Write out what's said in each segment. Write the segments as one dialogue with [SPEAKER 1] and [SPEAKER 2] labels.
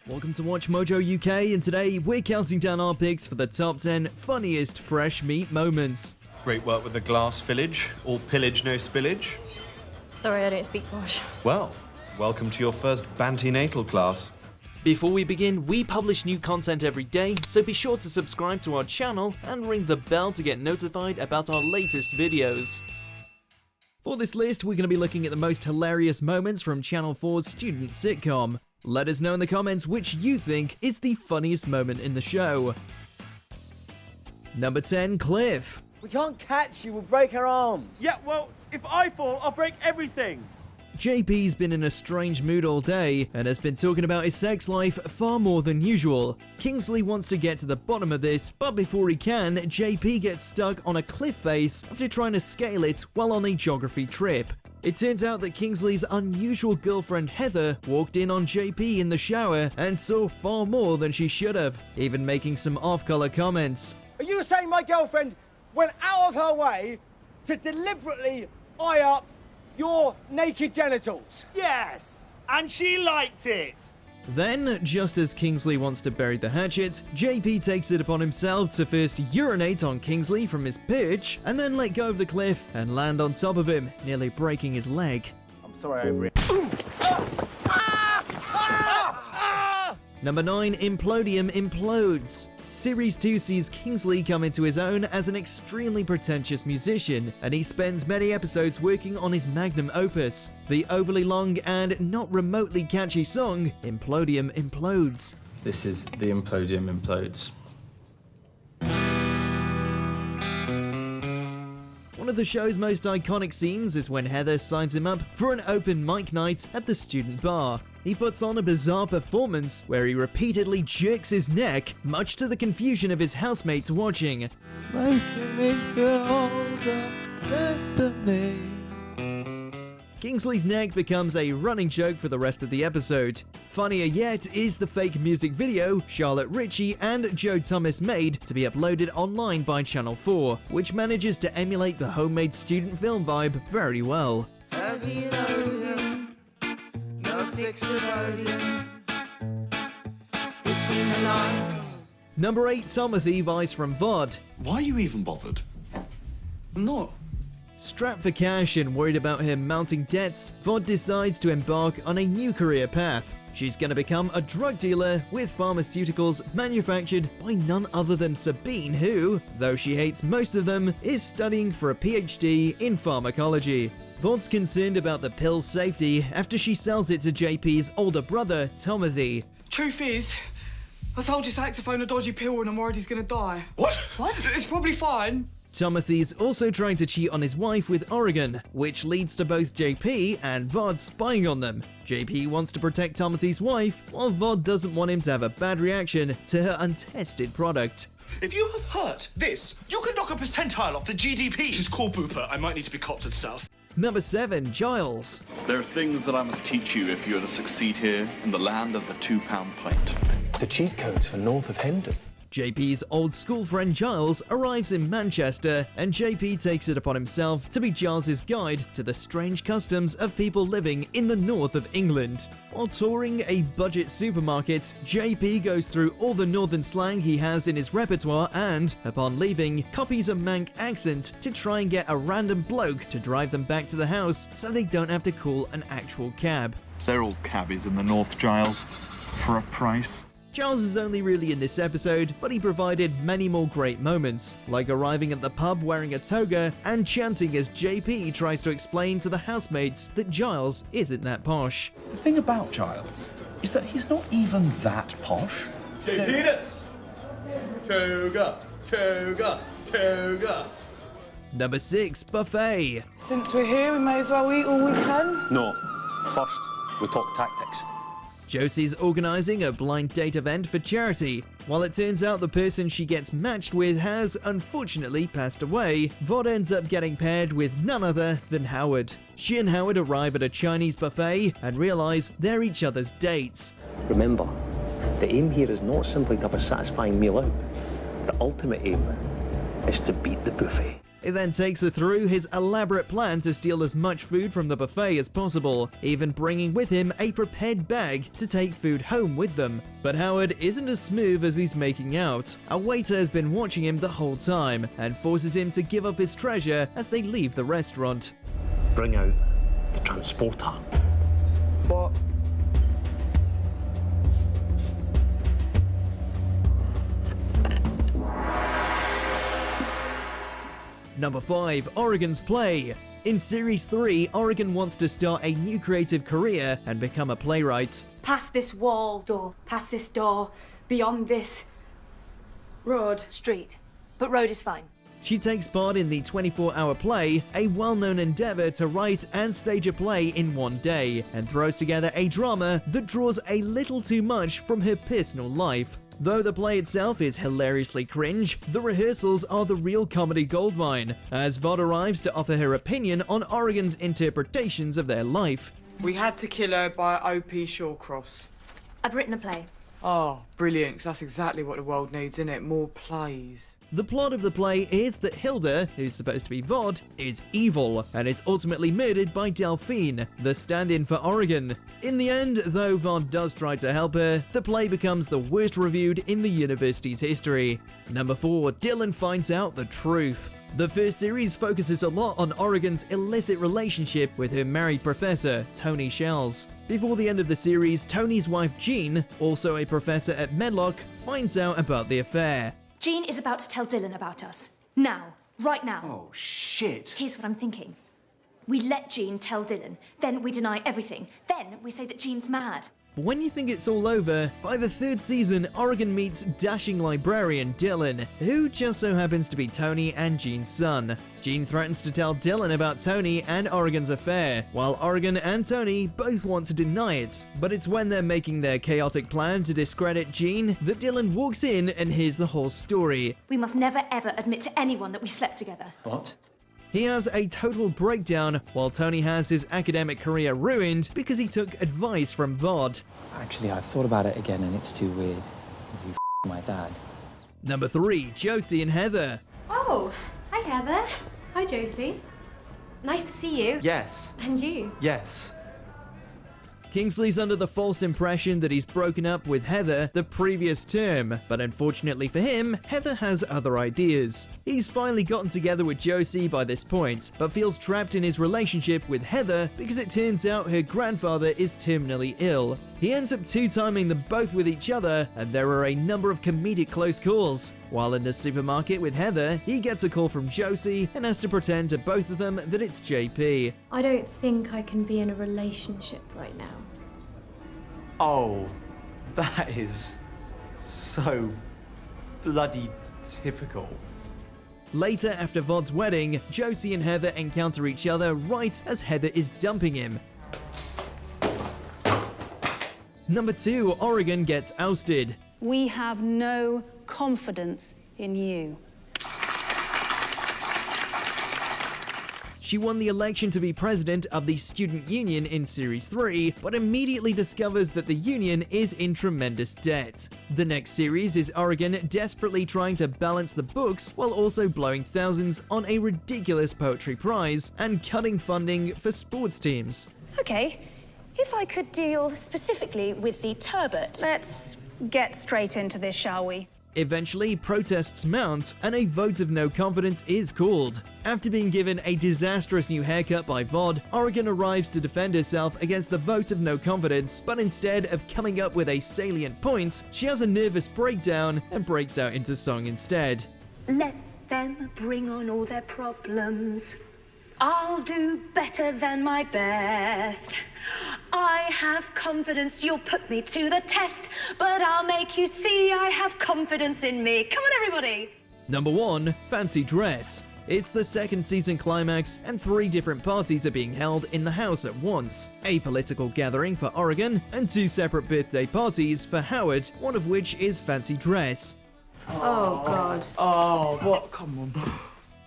[SPEAKER 1] Welcome to WatchMojo UK, and today we're counting down our picks for the top 10 funniest fresh meat moments.
[SPEAKER 2] Great work with the glass village. All pillage, no spillage.
[SPEAKER 3] Sorry, I don't speak posh.
[SPEAKER 2] Well, welcome to your first Bantinatal class.
[SPEAKER 1] Before we begin, we publish new content every day, so be sure to subscribe to our channel and ring the bell to get notified about our latest videos. For this list, we're going to be looking at the most hilarious moments from Channel 4's student sitcom. Let us know in the comments which you think is the funniest moment in the show. Number 10, Cliff.
[SPEAKER 4] We can't catch you, we'll break our arms.
[SPEAKER 5] Yeah, well, if I fall, I'll break everything.
[SPEAKER 1] JP's been in a strange mood all day and has been talking about his sex life far more than usual. Kingsley wants to get to the bottom of this, but before he can, JP gets stuck on a cliff face after trying to scale it while on a geography trip. It turns out that Kingsley's unusual girlfriend Heather walked in on JP in the shower and saw far more than she should have, even making some off-color comments.
[SPEAKER 4] Are you saying my girlfriend went out of her way to deliberately eye up your naked genitals?
[SPEAKER 5] Yes, and she liked it.
[SPEAKER 1] Then, just as Kingsley wants to bury the hatchet, JP takes it upon himself to first urinate on Kingsley from his perch, and then let go of the cliff and land on top of him, nearly breaking his leg.
[SPEAKER 4] I'm sorry over it.
[SPEAKER 1] Number 9, Implodium implodes. Series 2 sees Kingsley come into his own as an extremely pretentious musician, and he spends many episodes working on his magnum opus, the overly long and not remotely catchy song, Implodium Implodes.
[SPEAKER 6] This is the Implodium Implodes.
[SPEAKER 1] One of the show's most iconic scenes is when Heather signs him up for an open mic night at the student bar. He puts on a bizarre performance where he repeatedly jerks his neck, much to the confusion of his housemates watching.
[SPEAKER 6] Making me feel older, destiny.
[SPEAKER 1] Kingsley's neck becomes a running joke for the rest of the episode. Funnier yet is the fake music video Charlotte Ritchie and Joe Thomas made to be uploaded online by Channel 4, which manages to emulate the homemade student film vibe very well.
[SPEAKER 7] Heavy loading, no fixed podium, between the lines.
[SPEAKER 1] Number 8, Timothy buys from VOD.
[SPEAKER 8] Why are you even bothered? I'm not.
[SPEAKER 1] Strapped for cash and worried about him mounting debts, VOD decides to embark on a new career path. She's going to become a drug dealer with pharmaceuticals manufactured by none other than Sabine, who, though she hates most of them, is studying for a PhD in pharmacology. VOD's concerned about the pill's safety after she sells it to JP's older brother, Timothy.
[SPEAKER 9] Truth is, I sold your saxophone a dodgy pill and I'm worried he's gonna die.
[SPEAKER 8] What?
[SPEAKER 9] It's probably fine.
[SPEAKER 1] Timothy's also trying to cheat on his wife with Oregon, which leads to both JP and VOD spying on them. JP wants to protect Timothy's wife, while VOD doesn't want him to have a bad reaction to her untested product.
[SPEAKER 8] If you have hurt this, you could knock a percentile off the GDP.
[SPEAKER 5] She's called Booper. I might need to be copped to the south.
[SPEAKER 1] Number 7, Giles.
[SPEAKER 10] There are things that I must teach you if you are to succeed here in the land of the £2 pint.
[SPEAKER 11] The cheat codes for north of Hendon.
[SPEAKER 1] JP's old school friend Giles arrives in Manchester, and JP takes it upon himself to be Giles's guide to the strange customs of people living in the north of England. While touring a budget supermarket, JP goes through all the northern slang he has in his repertoire and, upon leaving, copies a Manc accent to try and get a random bloke to drive them back to the house so they don't have to call an actual cab.
[SPEAKER 10] They're all cabbies in the north, Giles, for a price.
[SPEAKER 1] Giles is only really in this episode, but he provided many more great moments, like arriving at the pub wearing a toga and chanting as JP tries to explain to the housemates that Giles isn't that posh.
[SPEAKER 12] The thing about Giles is that he's not even that posh.
[SPEAKER 5] Penis! Toga, toga, toga.
[SPEAKER 1] Number 6, Buffet.
[SPEAKER 9] Since we're here, we may as well eat all we can.
[SPEAKER 11] No. First, we talk tactics.
[SPEAKER 1] Josie's organising a blind date event for charity. While it turns out the person she gets matched with has unfortunately passed away, VOD ends up getting paired with none other than Howard. She and Howard arrive at a Chinese buffet and realise they're each other's dates.
[SPEAKER 11] Remember, the aim here is not simply to have a satisfying meal out. The ultimate aim is to beat the buffet.
[SPEAKER 1] He then takes her through his elaborate plan to steal as much food from the buffet as possible, even bringing with him a prepared bag to take food home with them. But Howard isn't as smooth as he's making out. A waiter has been watching him the whole time and forces him to give up his treasure as they leave the restaurant.
[SPEAKER 11] Bring out the transporter.
[SPEAKER 9] What?
[SPEAKER 1] Number 5. Oregon's Play. In Series 3, Oregon wants to start a new creative career and become a playwright.
[SPEAKER 13] Past this wall, door. Past this door. Beyond this road.
[SPEAKER 3] Street. But road is fine.
[SPEAKER 1] She takes part in the 24-hour play, a well-known endeavor to write and stage a play in one day, and throws together a drama that draws a little too much from her personal life. Though the play itself is hilariously cringe, the rehearsals are the real comedy goldmine, as Vod arrives to offer her opinion on Oregon's interpretations of their life.
[SPEAKER 9] We had to kill her by O.P. Shawcross.
[SPEAKER 3] I've written a play.
[SPEAKER 9] Oh, brilliant, 'cause that's exactly what the world needs, innit? More plays.
[SPEAKER 1] The plot of the play is that Hilda, who's supposed to be Vod, is evil and is ultimately murdered by Delphine, the stand-in for Oregon. In the end, though Vod does try to help her, the play becomes the worst reviewed in the university's history. Number 4. Dylan finds out the truth. The first series focuses a lot on Oregon's illicit relationship with her married professor, Tony Shells. Before the end of the series, Tony's wife Jean, also a professor at Medlock, finds out about the affair.
[SPEAKER 3] Jean is about to tell Dylan about us. Now. Right now.
[SPEAKER 2] Oh, shit.
[SPEAKER 3] Here's what I'm thinking. We let Jean tell Dylan, then we deny everything. Then we say that Jean's mad.
[SPEAKER 1] But when you think it's all over, by the 3rd season, Oregon meets dashing librarian Dylan, who just so happens to be Tony and Jean's son. Jean threatens to tell Dylan about Tony and Oregon's affair, while Oregon and Tony both want to deny it. But it's when they're making their chaotic plan to discredit Jean that Dylan walks in and hears the whole story.
[SPEAKER 3] We must never ever admit to anyone that we slept together.
[SPEAKER 11] What?
[SPEAKER 1] He has a total breakdown, while Tony has his academic career ruined because he took advice from Vod.
[SPEAKER 11] Actually, I've thought about it again and it's too weird. You my dad.
[SPEAKER 1] Number 3. Josie and Heather.
[SPEAKER 14] Oh, hi Heather. Hi Josie. Nice to see you.
[SPEAKER 2] Yes.
[SPEAKER 14] And you.
[SPEAKER 2] Yes.
[SPEAKER 1] Kingsley's under the false impression that he's broken up with Heather the previous term, but unfortunately for him, Heather has other ideas. He's finally gotten together with Josie by this point, but feels trapped in his relationship with Heather because it turns out her grandfather is terminally ill. He ends up two-timing them both with each other, and there are a number of comedic close calls. While in the supermarket with Heather, he gets a call from Josie and has to pretend to both of them that it's JP.
[SPEAKER 14] I don't think I can be in a relationship right now.
[SPEAKER 2] Oh, that is so bloody typical.
[SPEAKER 1] Later, after Vod's wedding, Josie and Heather encounter each other right as Heather is dumping him. Number 2, Oregon gets ousted.
[SPEAKER 15] We have no confidence in you.
[SPEAKER 1] She won the election to be president of the student union in Series 3, but immediately discovers that the union is in tremendous debt. The next series is Oregon desperately trying to balance the books while also blowing thousands on a ridiculous poetry prize and cutting funding for sports teams.
[SPEAKER 15] Okay, if I could deal specifically with the turbot. Let's get straight into this, shall we?
[SPEAKER 1] Eventually, protests mount, and a vote of no confidence is called. After being given a disastrous new haircut by Vod, Oregon arrives to defend herself against the vote of no confidence, but instead of coming up with a salient point, she has a nervous breakdown and breaks out into song instead.
[SPEAKER 15] Let them bring on all their problems. I'll do better than my best. I have confidence you'll put me to the test, but I'll make you see I have confidence in me. Come on, everybody!
[SPEAKER 1] Number 1, Fancy Dress. It's the second season climax, and 3 different parties are being held in the house at once. A political gathering for Oregon, and 2 separate birthday parties for Howard, one of which is Fancy Dress.
[SPEAKER 14] Oh, God.
[SPEAKER 9] Oh, what? Come on.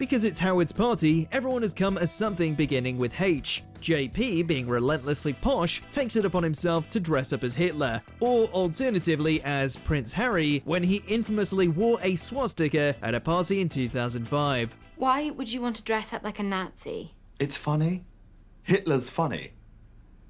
[SPEAKER 1] Because it's Howard's party, everyone has come as something beginning with H. JP, being relentlessly posh, takes it upon himself to dress up as Hitler, or alternatively as Prince Harry when he infamously wore a swastika at a party in 2005.
[SPEAKER 14] Why would you want to dress up like a Nazi?
[SPEAKER 10] It's funny. Hitler's funny,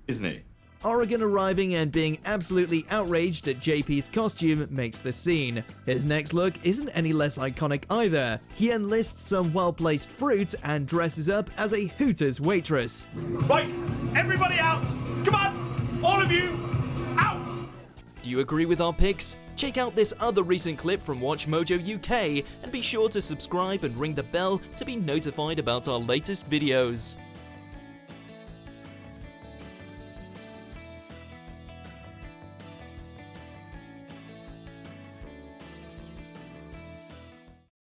[SPEAKER 10] isn't he?
[SPEAKER 1] Oregon arriving and being absolutely outraged at JP's costume makes the scene. His next look isn't any less iconic either. He enlists some well-placed fruit and dresses up as a Hooters waitress.
[SPEAKER 5] Right, everybody out! Come on, all of you, out!
[SPEAKER 1] Do you agree with our picks? Check out this other recent clip from WatchMojo UK and be sure to subscribe and ring the bell to be notified about our latest videos.